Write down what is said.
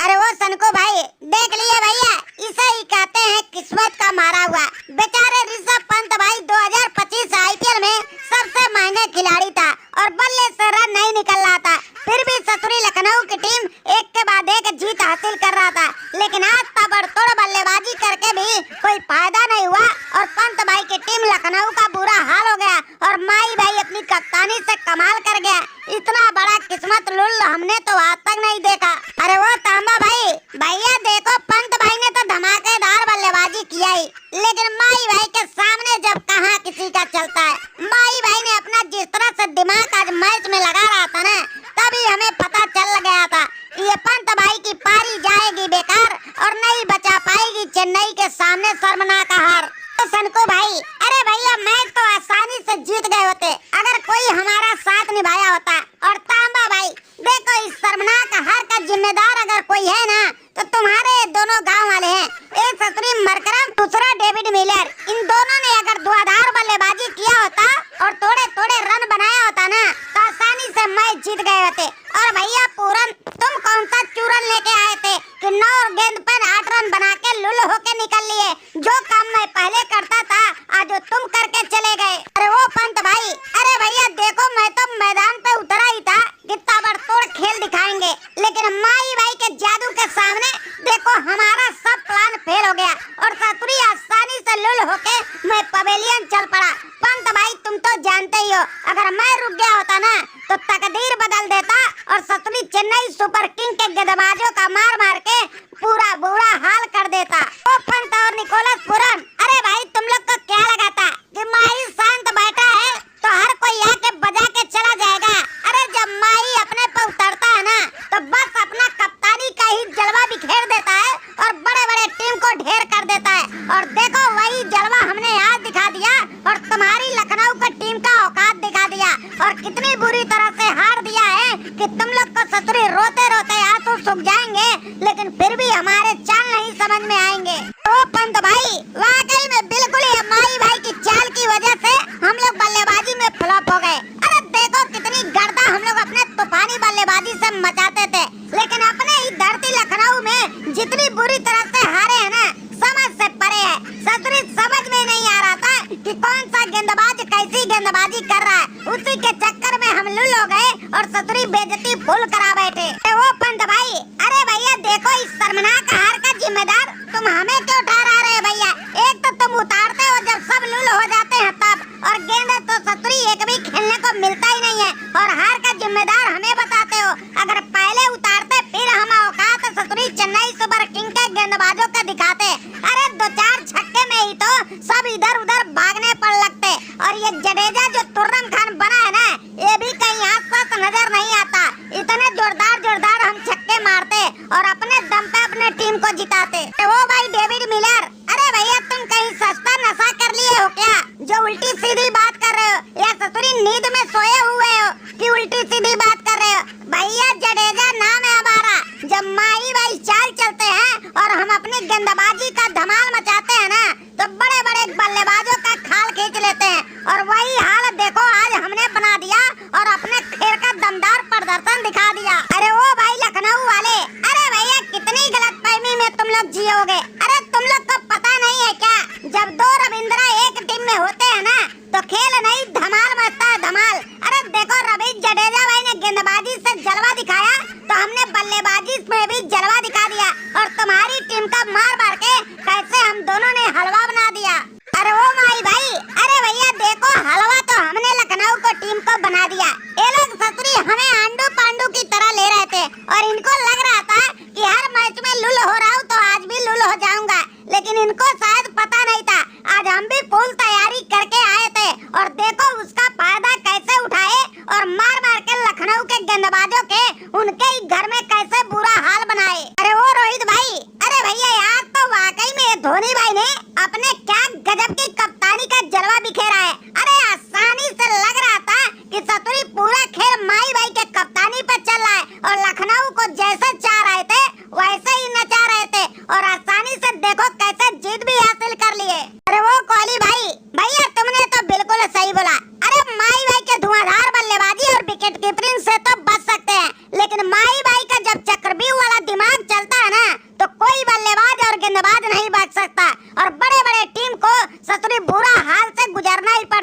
अरे वो सनको भाई देख लिए भैया, इसे ही कहते हैं किस्मत का मारा हुआ। बेचारे ऋषभ पंत भाई 2025 आईपीएल में सबसे महंगे खिलाड़ी था और बल्ले से रन नहीं निकल रहा था, फिर भी ससुरी लखनऊ की टीम एक के बाद एक जीत हासिल कर रहा था। लेकिन आज ताबड़तोड़ बल्लेबाजी करके भी कोई फायदा नहीं हुआ और पंत भाई की टीम लखनऊ का बुरा हाल हो गया और माई भाई अपनी कप्तानी से कमाल कर गया। इतना बड़ा किस्मत लुल हमने तो आज तक नहीं देखा। अरे वो तांबा भाई भैया देखो, पंत भाई ने तो धमाकेदार बल्लेबाजी किया ही, लेकिन माई भाई के सामने जब कहाँ किसी का चलता है। माई भाई ने अपना जिस तरह से दिमाग आज मैच में लगा रहा था ना, तभी हमें पता चल गया था कि ये पंत भाई की पारी जाएगी बेकार और नहीं बचा पाएगी चेन्नई के सामने शर्मनाक हार। तो सनको भाई अरे भैया मैच तो आसानी से जीत गए होते अगर कोई हमारा साथ निभाया होता। और तांबा भाई देखो, इस शर्मनाक हार का जिम्मेदार अगर कोई है ना तो तुम्हारे दोनों गांव वाले हैं, एक ससुरी मरकरम दूसरा डेविड मिलर। इन दोनों ने अगर धुआंधार बल्लेबाजी किया होता और थोड़े थोड़े रन बनाया होता ना तो आसानी से मैच जीत गए होते। और भैया पूरन तुम कौन सा चूरन लेके आए थे कि 9 गेंद पर 8 रन बना के लुल होके निकल लिए। जो काम मैं पहले करता था आज तुम करके चले गए। अरे वो पंत भाई अरे भैया देखो, मैं तो मैदान पे उतरा ही था कि ताबड़तोड़ खेल दिखाएंगे, लेकिन माई भाई के जादू के सामने देखो हमारा सब प्लान फेल हो गया और ससुरी आसानी से लुल होके मैं पवेलियन चल पड़ा। पंत भाई तुम तो जानते ही हो, अगर मैं रुक गया होता ना तो तकदीर बदल देता और ससुरी चेन्नई सुपर किंग के गेंदबाजों का मार मार के पूरा बुरा हाल कर देता। ओ पंत और निकोलस पूरन अरे भाई तुम लोग को क्या लगा था कि माही शांत बैठा है तो हर कोई आके बजा के चला जाएगा। अरे जब माही अपने पे उतरता है ना तो बस अपना कप्तानी का ही जलवा बिखेर देता है और बड़े बड़े टीम को ढेर कर देता है। और देखो वही जलवा हमने आज दिखा दिया और तुम्हारी लखनऊ की टीम का औकात दिखा दिया और कितनी बुरी तरह से हार दिया है कि तुम लोग को ससुरी रोते रोते आंसू सूख जाएंगे, लेकिन फिर भी हमारे चाल नहीं समझ में आएंगे। तो पंत भाई वाकई में बिल्कुल ही माई भाई की चाल की वजह से हम लोग बल्लेबाजी में फ्लॉप हो गए। अरे देखो कितनी गर्दा हम लोग अपने तूफानी बल्लेबाजी से मचाते थे, लेकिन अपने ही धरती लखनऊ में जितनी बुरी तरह से हारे हैं ना समझ से परे है। ससुरी समझ में नहीं आ रहा था कि कौन सा गेंदबाज कैसी गेंदबाजी कर रहा है, उसी के चक्कर में हम लुल हो गए और ससुरी बेइज्जती फुल करा बैठे। वो पंत भाई अरे भैया देखो, इस शर्मनाक हार का जिम्मेदार तुम हमें क्यों ठहरा रहे भैया। एक तो तुम उतारते हो जब सब लुल हो जाते हैं तब, और गेंद तो ससुरी एक भी खेलने को मिलता ही नहीं है और हार का जिम्मेदार हमें बताते हो। अगर पहले उतारते फिर हम औकात ससुरी चेन्नई सुपर किंग के गेंदबाजों का दिखाते। अरे 2-4 छक्के में ही तो सब इधर उधर भागने पड़ लगते और ये जडेजा जो तुर्रम खान बना है ना ये भी कहीं आसपास नजर नहीं आता। इतने जोरदार जोरदार हम छक्के मारते और अपने दम पे अपने टीम को जिताते। वो भाई डेविड मिलर अरे भैया तुम कहीं सस्ता नशा कर लिए हो क्या जो उल्टी सीधी बात कर रहे हो, या ससुरी नींद में सोए हुए हो कि उल्टी सीधी बात कर रहे हो। भैया जडेजा नाम है हमारा, जब माही भाई चाल चलते हैं और हम अपनी गेंदबाजी का धमाल मचाते हैं ना तो बड़े बड़े बल्लेबाजों का खाल खींच लेते हैं और वही हाल देखो आज हमने बना दिया और अपने खेल का दमदार प्रदर्शन दिखा दिया। अरे वो भाई लखनऊ वाले अरे भैया कितनी गलतफहमी में तुम लोग जियोगे। अरे तुम लोग को पता नहीं है क्या, जब 2 रविंद्रा एक टीम में होते हैं ना तो खेल नहीं धमाल मचता है धमाल। अरे देखो रविंद्र जडेजा भाई ने गेंदबाजी से जलवा दिखाया तो हमने बल्लेबाजी में भी जलवा दिखा दिया और तुम्हारी टीम का मार मार के कैसे हम दोनों ने हलवा बना दिया। अरे वो माई भाई अरे भैया देखो, हलवा तो हमने लखनऊ को टीम को बना दिया। ये लोग ससुरी हमें आंडू पांडू की तरह ले रहे थे और इनको लग रहा था कि हर मैच में लुल हो रहा हूँ तो आज भी लुल हो जाऊंगा, लेकिन इनको शायद पता नहीं था आज हम भी फुल तैयारी करके आए थे और देखो उसका फायदा कैसे उठाए और मार मार के लखनऊ के गेंदबाजों के उनके ही घर में कैसे बुरा हाल बनाए। कोई बल्लेबाज और गेंदबाज नहीं बच सकता और बड़े बड़े टीम को ससुरी बुरा हाल से गुजरना ही पड़ता